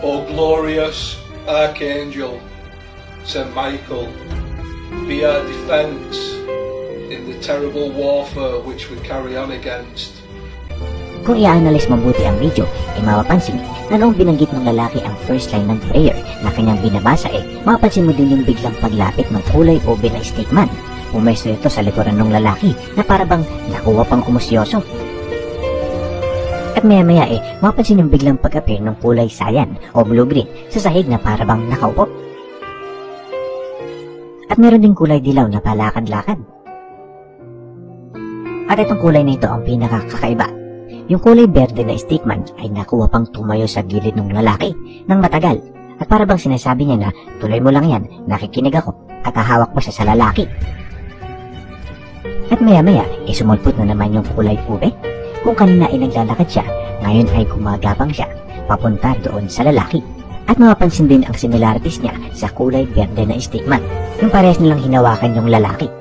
O glorious Archangel, St. Michael, be our defence in the terrible warfare which we carry on against. Kung i-analyze mabuti ang video, ay mapapansin na noong binanggit ng lalaki ang first line ng prayer na kanyang binabasa mapapansin mo din yung biglang paglapit ng kulay ube na stickman. Pumesto ito sa likuran ng lalaki na parabang nakuha pang kumusyoso. At maya-maya mapapansin yung biglang pag-appear ng kulay cyan o blue-green sa sahig na parabang nakaupo. At meron ding kulay dilaw na palakad-lakad. At itong kulay na ito ang pinakakakaiba. Yung kulay berde na stickman ay nakuha pang tumayo sa gilid ng lalaki ng matagal. At parabang sinasabi niya na tuloy mo lang yan, nakikinig ako, at hahawak pa siya sa lalaki. At maya-maya sumulpot na naman yung kulay ube. Kung kanina ay naglalakad siya, ngayon ay gumagapang siya papunta doon sa lalaki. At mapapansin din ang similarities niya sa kulay berde na stickman, yung parehas nilang hinawakan yung lalaki.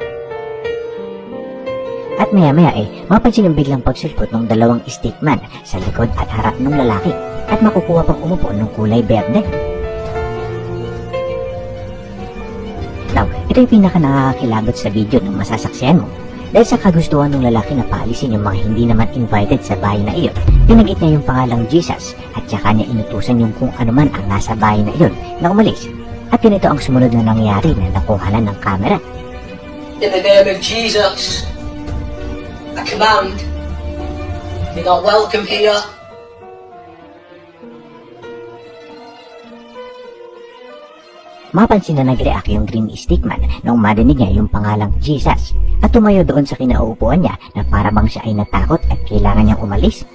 At maya-maya mapapansin yung biglang pagsulpot ng dalawang stickman sa likod at harap ng lalaki at makukuha pang umupo ng kulay berde. Now, ito yung pinaka nakakakilabot sa video ng masasaksihan mo. Dahil sa kagustuhan ng lalaki na paalisin yung mga hindi naman invited sa bahay na iyon, pinagit niya yung pangalang Jesus at saka niya inutusan yung kung anuman ang nasa bahay na iyon na umalis. At ganito ang sumunod na nangyari na nakuhanan ng camera. In the name of Jesus, I command, you're not welcome here. Mapansin na nag-react yung green stickman nung marinig niya yung pangalang Jesus at tumayo doon sa kinauupuan niya na parabang siya ay natakot at kailangan niyang umalis.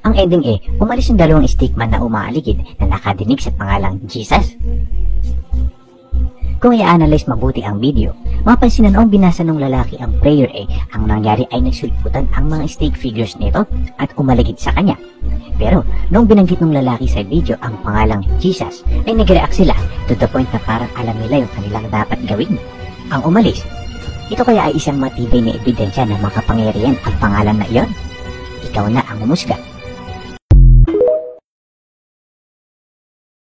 Ang ending umalis yung dalawang stickman na umaaligid na nakadinig sa pangalang Jesus. Kung i-analyze mabuti ang video, mapansin na noong binasa ng lalaki ang prayer ang nangyari ay nagsulputan ang mga stick figures nito at umaligid sa kanya. Pero noong binanggit ng lalaki sa video ang pangalang Jesus, ay nag-react sila to the point na parang alam nila yung kanilang dapat gawin. Ang umalis, ito kaya ay isang matibay na ebidensya na makapangyarihan ang pangalan na iyon? Ikaw na ang umusga.